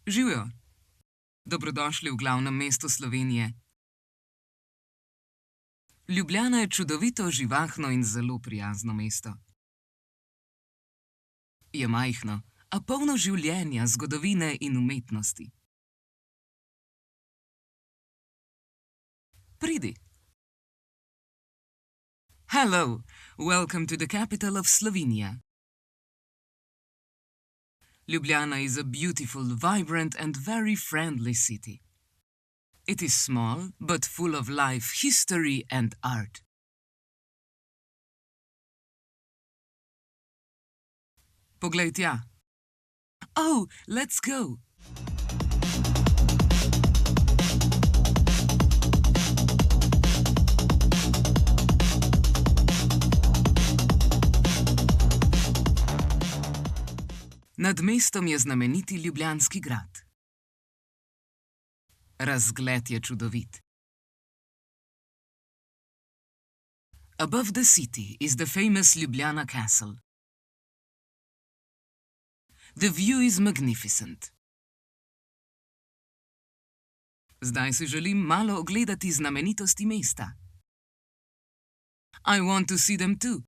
Živijo. Dobrodošli v glavnem mestu Slovenije. Ljubljana je čudovito, živahno in zelo prijazno mesto. Je majhno, a polno življenja, zgodovine in umetnosti. Pridi. Hello, welcome to the capital of Slovenia. Ljubljana is a beautiful, vibrant and very friendly city. It is small, but full of life, history and art. Poglej tja. Oh, let's go! Nad mestom je znameniti Ljubljanski grad. Razgled je čudovit. Above the city is the famous Ljubljana Castle. The view is magnificent. Zdaj si želim malo ogledati znamenitosti mesta. I want to see them too.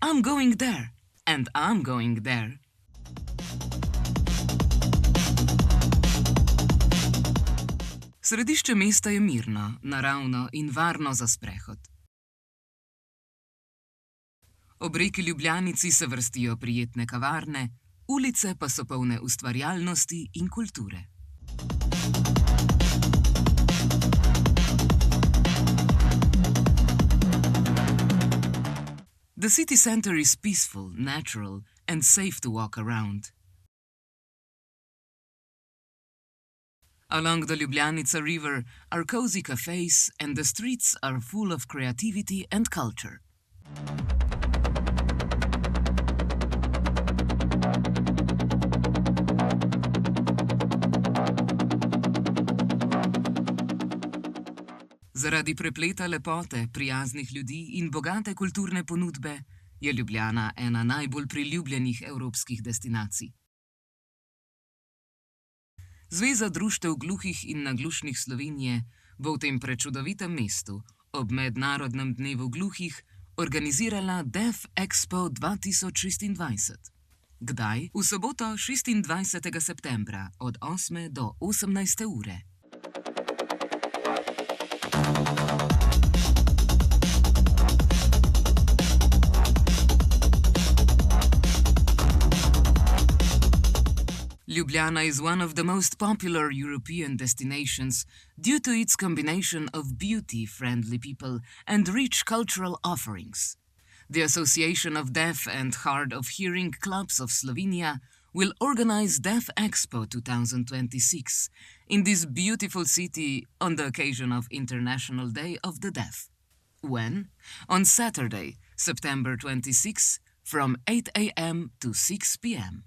I'm going there, and I'm going there. Središče mesta je mirno, naravno in varno za sprehod. Ob reki Ljubljanici se vrstijo prijetne kavarne, ulice pa so polne ustvarjalnosti in kulture. The city center is peaceful, natural and safe to walk around. Along the Ljubljanica River are cozy cafes and the streets are full of creativity and culture. Zaradi prepleta lepote, prijaznih ljudi in bogate kulturne ponudbe je Ljubljana ena najbolj priljubljenih evropskih destinacij. Zveza društev gluhih in naglušnih Slovenije bo v tem prečudovitem mestu ob Mednarodnem dnevu gluhih organizirala Deaf Expo 2026. Kdaj? V soboto 26. septembra od 8. do 18. ure. Ljubljana is one of the most popular European destinations due to its combination of beauty-friendly people and rich cultural offerings. The Association of Deaf and Hard of Hearing Clubs of Slovenia will organize Deaf Expo 2026 in this beautiful city on the occasion of International Day of the Deaf. When? On Saturday, September 26, from 8 a.m. to 6 p.m.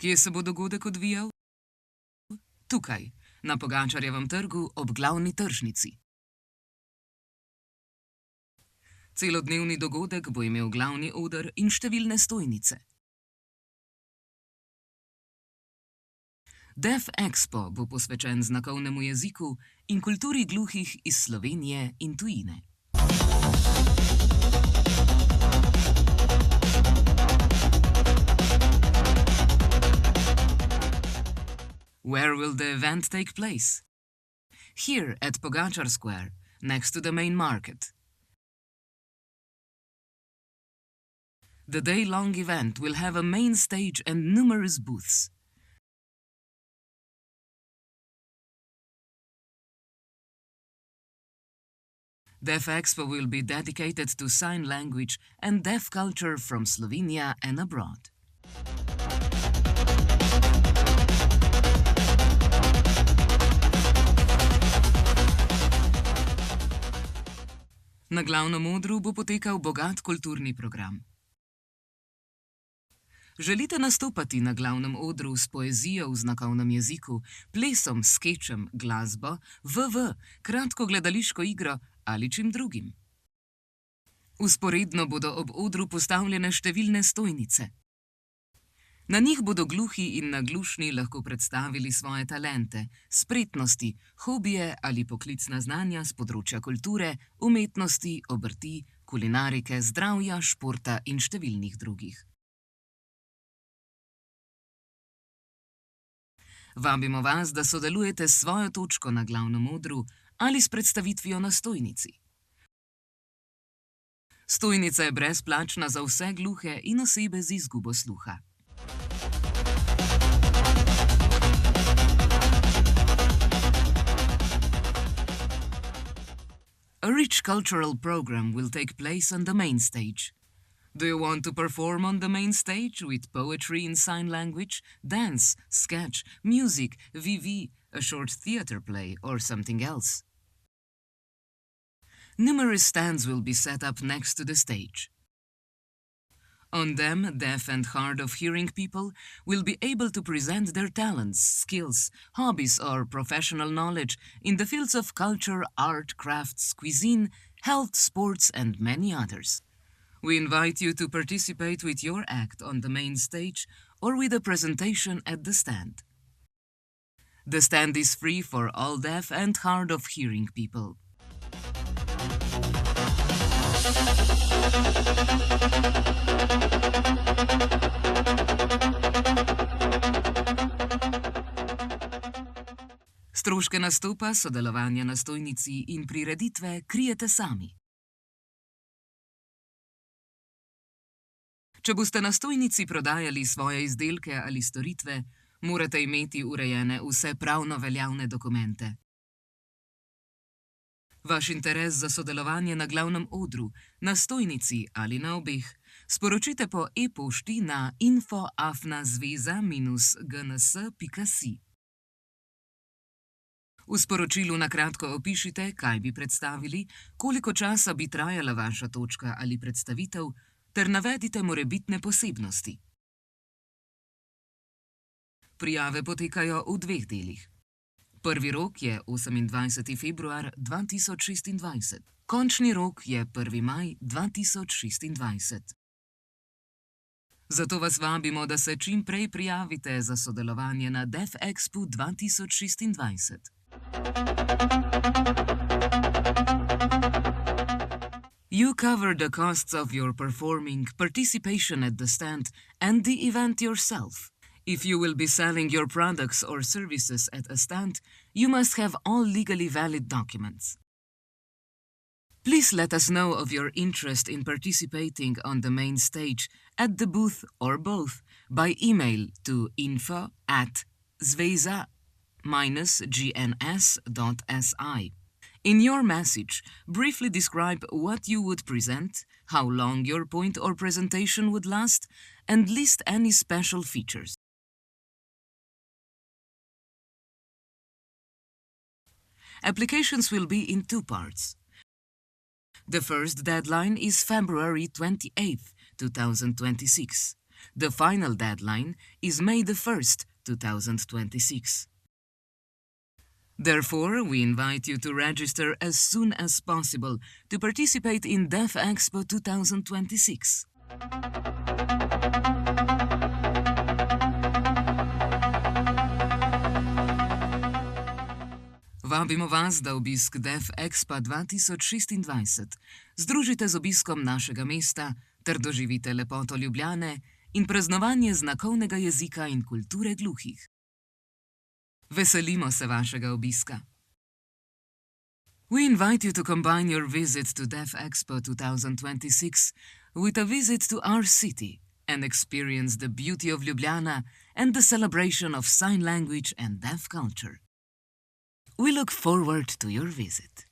Kje se bo dogodek odvijal? Tukaj, na Pogačarjevem trgu ob glavni tržnici. Celodnevni dogodek bo imel glavni oder in številne stojnice. Deaf Expo bo posvečen znakovnemu jeziku in kulturi gluhih iz Slovenije in tujine. Where will the event take place? Here at Pogačar Square, next to the main market. The day-long event will have a main stage and numerous booths. Deaf Expo will be dedicated to sign language and deaf culture from Slovenia and abroad. Na glavnem odru bo potekal bogat kulturni program. Želite nastopati na glavnem odru s poezijo v znakovnem jeziku, plesom, skečem, glasbo, kratko gledališko igro ali čim drugim? Vzporedno bodo ob odru postavljene številne stojnice. Na njih bodo gluhi in naglušni lahko predstavili svoje talente, spretnosti, hobije ali poklicna znanja z področja kulture, umetnosti, obrti, kulinarike, zdravja, športa in številnih drugih. Vabimo vas, da sodelujete s svojo točko na glavnem odru ali s predstavitvijo na stojnici. Stojnica je brezplačna za vse gluhe in osebe z izgubo sluha. A rich cultural program will take place on the main stage. Do you want to perform on the main stage with poetry in sign language, dance, sketch, music, a short theater play, or something else? Numerous stands will be set up next to the stage. On them, deaf and hard of hearing people will be able to present their talents, skills, hobbies, or professional knowledge in the fields of culture, art, crafts, cuisine, health, sports, and many others. We invite you to participate with your act on the main stage or with a presentation at the stand. The stand is free for all deaf and hard of hearing people. Stroške nastopa, sodelovanja na stojnici in prireditve krijete sami. Če boste na stojnici prodajali svoje izdelke ali storitve, morate imeti urejene vse pravno veljavne dokumente. Vaš interes za sodelovanje na glavnem odru, na stojnici ali na obeh, sporočite po e-pošti na info@zveza-gns.si. V sporočilu na kratko opišite, kaj bi predstavili, koliko časa bi trajala vaša točka ali predstavitev, ter navedite morebitne posebnosti. Prijave potekajo v dveh delih. Prvi rok je 28. februar 2026. Končni rok je 1. maj 2026. Zato vas vabimo, da se čim prej prijavite za sodelovanje na Deaf Expo 2026. You cover the costs of your performing, participation at the stand, and the event yourself. If you will be selling your products or services at a stand, you must have all legally valid documents. Please let us know of your interest in participating on the main stage, at the booth, or both, by email to info@zveza-gns.si. In your message, briefly describe what you would present, how long your point or presentation would last, and list any special features. Applications will be in two parts. The first deadline is February 28th, 2026. The final deadline is May 1st, 2026. Therefore, we invite you to register as soon as possible to participate in Deaf Expo 2026. Vabimo vas, da obisk Deaf Expo 2026 združite z obiskom našega mesta ter doživite lepoto Ljubljane in praznovanje znakovnega jezika in kulture gluhih. Veselimo se vašega obiska. We invite you to combine your visit to Deaf Expo 2026 with a visit to our city and experience the beauty of Ljubljana and the celebration of sign language and deaf culture. We look forward to your visit.